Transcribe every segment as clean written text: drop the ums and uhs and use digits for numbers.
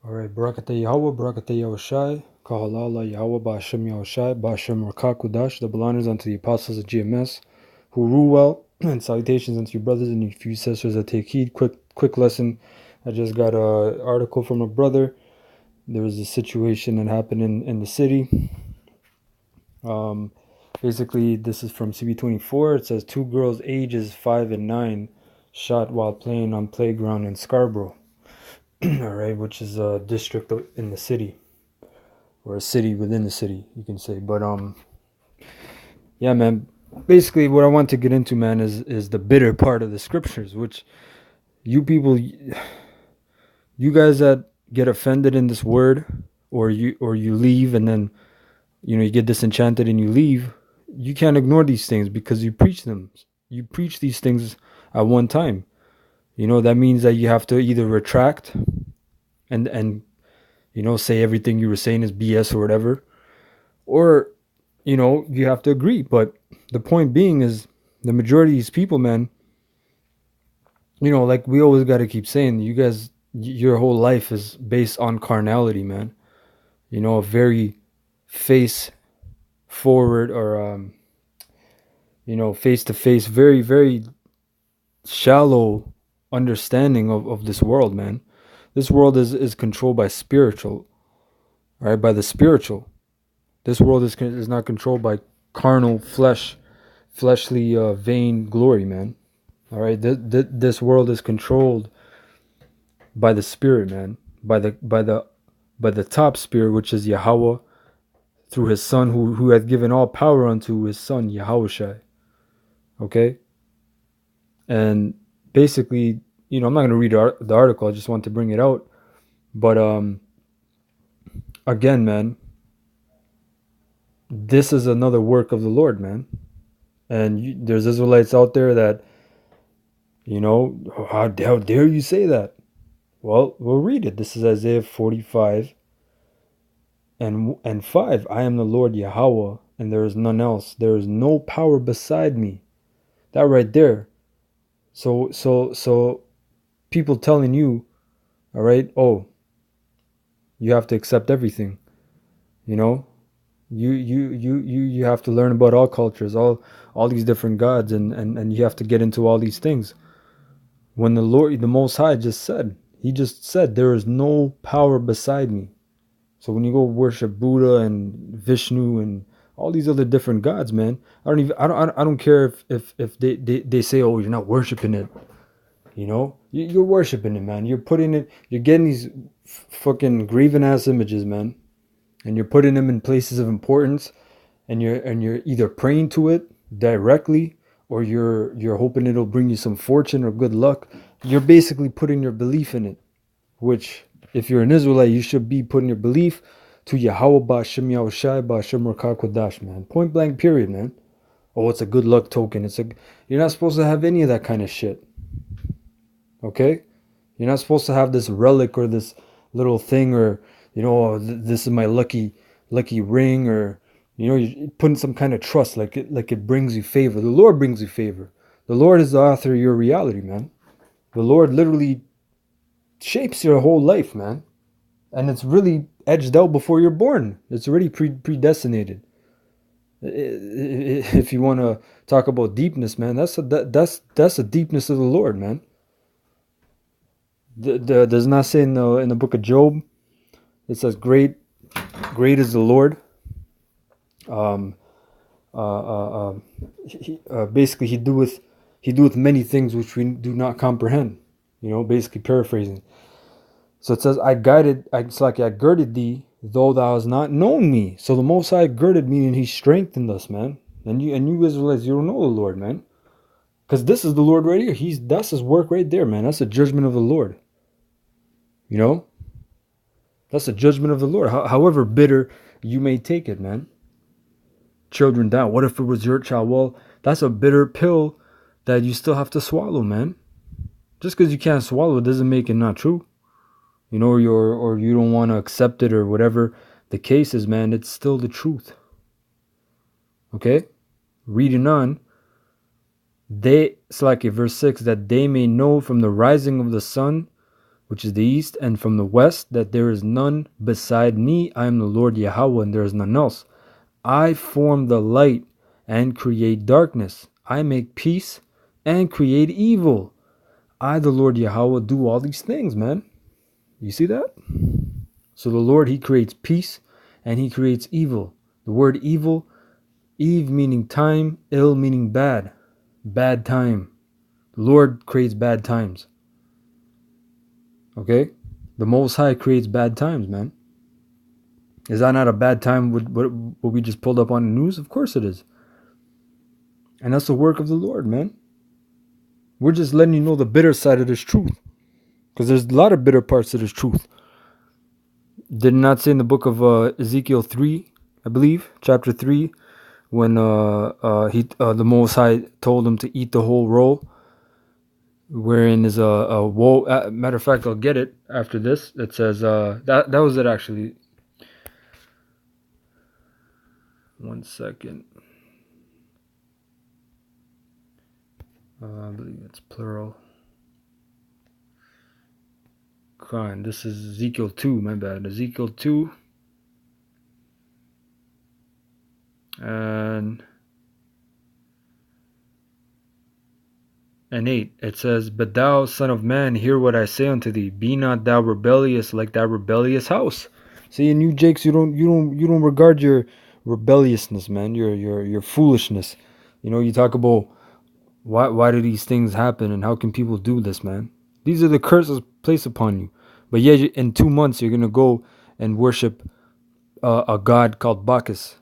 All right, Barakatah Yahweh, Barakatah Yahushai, Kahalala Yahweh, Ba'ashem Yahushai, Ba'ashem Rakakudash, double honors unto the apostles of GMS, who rule well, and salutations unto your brothers and your few sisters that take heed. Quick lesson. I just got an article from a brother. There was a situation that happened in the city. Basically, this is from CB24. It says 2 girls ages 5 and 9 shot while playing on playground in Scarborough. All right, which is a district in the city, or a city within the city, you can say. But yeah, man. Basically, what I want to get into, man, is the bitter part of the scriptures, which you people, you guys that get offended in this word, or you leave and then you get disenchanted and you leave. You can't ignore these things because you preach them. You preach these things at one time. That means that you have to either retract and say everything you were saying is BS or whatever, or you have to agree. But the point being is, the majority of these people, man, like we always got to keep saying, you guys, your whole life is based on carnality, man. A very face forward, or face to face, very, very shallow understanding of this world, man. This world is controlled by spiritual, right? By the spiritual. This world is not controlled by carnal fleshly vain glory, man. All right, this world is controlled by the spirit, man. By the top spirit, which is Yahweh, through his son, who hath given all power unto his son Yahushai. Okay, and basically, I'm not going to read the article. I just want to bring it out. But again, man, this is another work of the Lord, man. And there's Israelites out there that, how dare you say that? Well, we'll read it. This is Isaiah 45 and 5. I am the Lord Yahweh, and there is none else. There is no power beside me. That right there. So people telling you, all right, oh, you have to accept everything. You have to learn about all cultures, all these different gods, and you have to get into all these things. When the Lord, the Most High, He just said, there is no power beside me. So when you go worship Buddha and Vishnu and all these other different gods, man, I don't care if they say, oh, you're not worshiping it. You're worshiping it, man. You're getting these fucking graven ass images, man, and you're putting them in places of importance, and you're either praying to it directly, or you're hoping it'll bring you some fortune or good luck. You're basically putting your belief in it, which, if you're an Israelite, you should be putting your belief to Yahweh Ba'ashem Yahushai Ba'ashem Rakakudash, man. Point blank, period, man. Oh, it's a good luck token. You're not supposed to have any of that kind of shit. Okay? You're not supposed to have this relic or this little thing, or this is my lucky ring, or you're putting some kind of trust, like it brings you favor. The Lord brings you favor. The Lord is the author of your reality, man. The Lord literally shapes your whole life, man, and it's really edged out before you're born. It's already predestinated. If you want to talk about deepness, man, that's the deepness of the Lord, man. Does not say in the book of Job, it says, great is the Lord. Basically, he doeth many things which we do not comprehend. Basically paraphrasing. So it says, I girded thee, though thou hast not known me. So the Most High girded me, and He strengthened us, man. And you Israelites, you don't know the Lord, man, because this is the Lord right here. That's His work right there, man. That's the judgment of the Lord. That's the judgment of the Lord. However bitter you may take it, man. Children down. What if it was your child? Well, that's a bitter pill that you still have to swallow, man. Just because you can't swallow it doesn't make it not true. Or you don't want to accept it, or whatever the case is, man. It's still the truth. Okay? Reading on. It's like verse 6, that they may know from the rising of the sun which is the east, and from the west, that there is none beside me. I am the Lord Yahweh, and there is none else. I form the light and create darkness. I make peace and create evil. I, the Lord Yahweh, do all these things, man. You see that? So the Lord, he creates peace and he creates evil. The word evil, Eve meaning time, ill meaning bad. Bad time. The Lord creates bad times. Okay? The Most High creates bad times, man. Is that not a bad time what we just pulled up on the news? Of course it is. And that's the work of the Lord, man. We're just letting you know the bitter side of this truth. Because there's a lot of bitter parts to this truth. Did it not say in the book of Ezekiel 3, I believe, chapter 3, when the Most High told him to eat the whole roll, wherein is a woe. Matter of fact, I'll get it after this. It says that was it actually. One second. I believe it's plural. Fine, this is Ezekiel 2, my bad. Ezekiel 2. And 8. It says, But thou, son of man, hear what I say unto thee. Be not thou rebellious like that rebellious house. See, in you, Jakes, you don't regard your rebelliousness, man. Your foolishness. You know, you talk about why do these things happen and how can people do this, man? These are the curses placed upon you. But yet, in 2 months, you're gonna go and worship a god called Bacchus.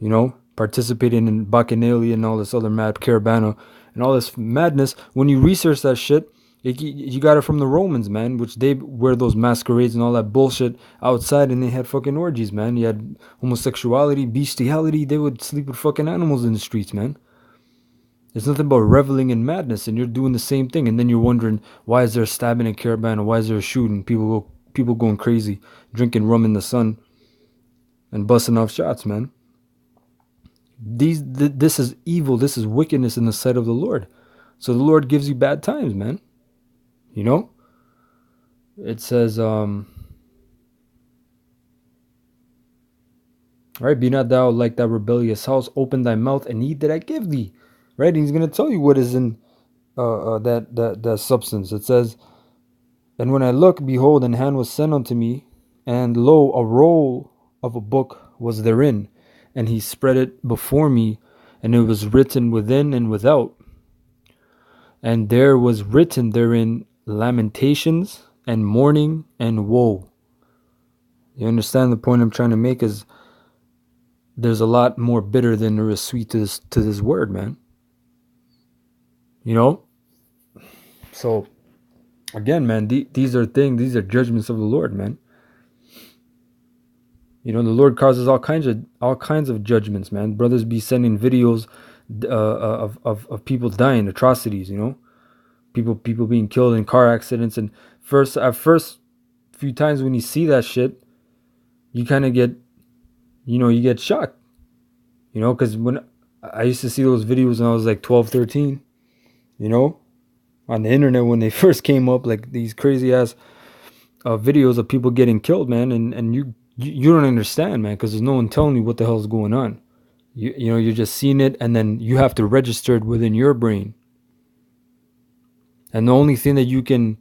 You know, participating in Bacchanalia and all this other mad Caravana and all this madness. When you research that shit, you got it from the Romans, man, which they wear those masquerades and all that bullshit outside, and they had fucking orgies, man. You had homosexuality, bestiality. They would sleep with fucking animals in the streets, man. It's nothing but reveling in madness, and you're doing the same thing. And then you're wondering, why is there a stabbing in Caravana? Why is there a shooting? People going crazy, drinking rum in the sun, and busting off shots, man. This is evil. This is wickedness in the sight of the Lord. So the Lord gives you bad times, man. You know, it says, right, be not thou like that rebellious house. Open thy mouth and eat that I give thee. Right, and he's gonna tell you what is in that substance. It says, and when I looked, behold, an hand was sent unto me, and lo, a roll of a book was therein, and he spread it before me, and it was written within and without. And there was written therein lamentations and mourning and woe. You understand the point I'm trying to make is there's a lot more bitter than there is sweet to this word, man. You know? So again, man, these are judgments of the Lord, man. You know, the Lord causes all kinds of judgments, man. Brothers be sending videos of people dying, atrocities, you know, people being killed in car accidents. And at first few times when you see that shit, you kind of get, you get shocked, because when I used to see those videos when I was like 12, 13, on the internet when they first came up, like these crazy ass videos of people getting killed, man, and you don't understand, man, because there's no one telling you what the hell is going on. You're just seeing it, and then you have to register it within your brain. And the only thing that you can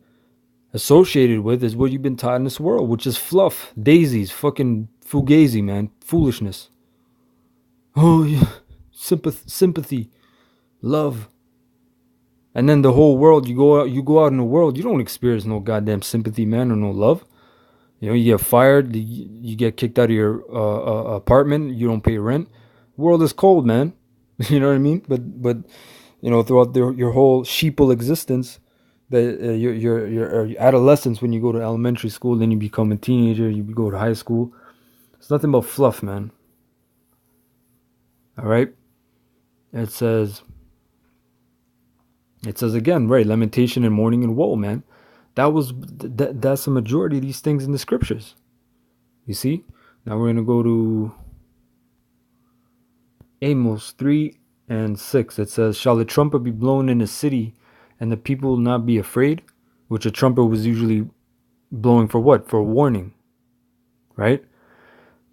associate it with is what you've been taught in this world, which is fluff, daisies, fucking fugazi, man, foolishness. Oh yeah, sympathy, love. And then the whole world, you go out in the world, you don't experience no goddamn sympathy, man, or no love. You get fired, you get kicked out of your apartment, you don't pay rent. The world is cold, man. You know what I mean? But throughout your whole sheeple existence, your adolescence, when you go to elementary school, then you become a teenager, you go to high school. It's nothing but fluff, man. All right? It says again, right? Lamentation and mourning and woe, man. That's the majority of these things in the scriptures. You see? Now we're going to go to Amos 3 and 6. It says, shall the trumpet be blown in the city, and the people will not be afraid? which a trumpet was usually blowing for what? For warning, right?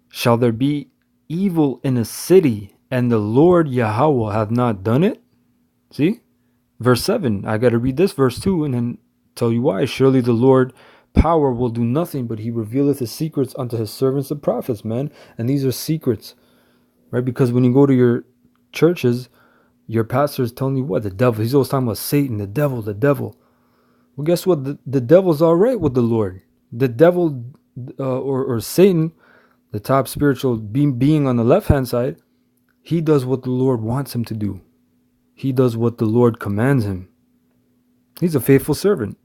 Shall there be evil in a city and the Lord Yahweh hath not done it? See? Verse 7. I got to read this verse 2 and then tell you why. Surely the Lord power will do nothing, but he revealeth his secrets unto his servants the prophets, man. And these are secrets, right? Because when you go to your churches, your pastor is telling you what? The devil. He's always talking about Satan, the devil, the devil. Well, guess what? The devil's all right with the Lord. The devil or Satan, the top spiritual being on the left-hand side, he does what the Lord wants him to do. He does what the Lord commands him. He's a faithful servant.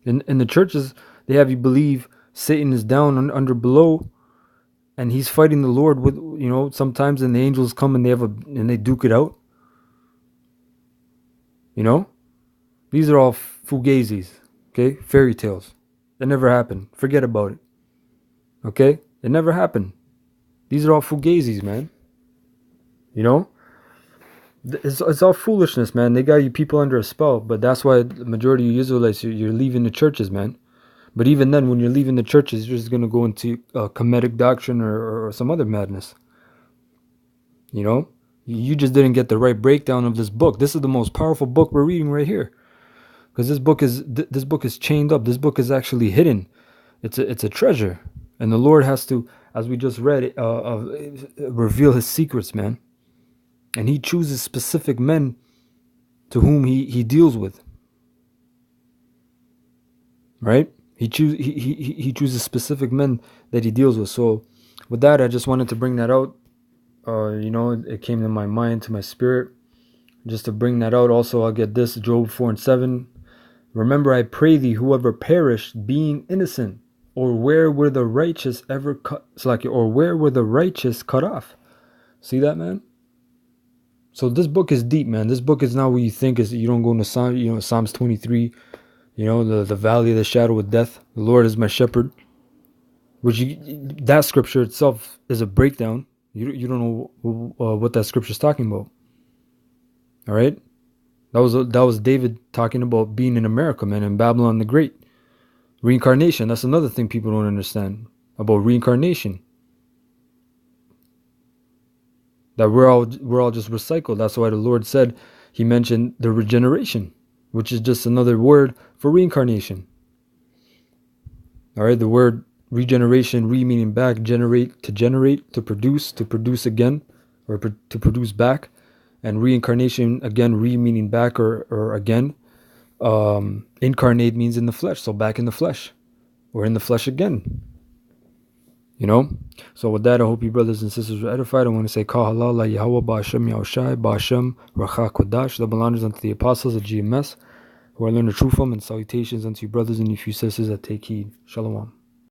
In the churches, they have you believe Satan is down under below, and he's fighting the Lord with, sometimes, and the angels come and they duke it out. These are all fugazis, okay? Fairy tales. That never happened. Forget about it. Okay? It never happened. These are all fugazis, man. It's all foolishness, man. They got you people under a spell, but that's why the majority of you Israelites, you're leaving the churches, man. But even then, when you're leaving the churches, you're just going to go into Kemetic doctrine or some other madness. You just didn't get the right breakdown of this book. This is the most powerful book we're reading right here. Because this book is chained up. This book is actually hidden. It's a treasure. And the Lord has to, as we just read, reveal his secrets, man. And he chooses specific men to whom he deals with. Right? He chooses specific men that he deals with. So with that, I just wanted to bring that out. It came to my mind, to my spirit. Just to bring that out. Also, I'll get this, Job 4:7. Remember, I pray thee, whoever perished, being innocent, or where were the righteous ever cut? Or where were the righteous cut off? See that, man? So this book is deep, man. This book is not what you think. You don't go into Psalms 23. The valley of the shadow of death. The Lord is my shepherd. That scripture itself is a breakdown. You don't know what that scripture is talking about. All right, that was David talking about being in America, man, in Babylon the Great. Reincarnation. That's another thing people don't understand about reincarnation. That we're all just recycled. That's why the Lord said, he mentioned the regeneration, which is just another word for reincarnation. All right, the word regeneration, meaning back, generate, to produce again, or to produce back, and reincarnation, again, meaning back or again. Incarnate means in the flesh, so back in the flesh, or in the flesh again. So with that, I hope you brothers and sisters were edified. I want to say Kahalal la Yahweh Ba'ashem Yahushai Ba'ashem Racha Kodash. Double honors unto the apostles of GMS who I learned the truth from, and salutations unto you brothers and you few sisters that take heed. Shalom.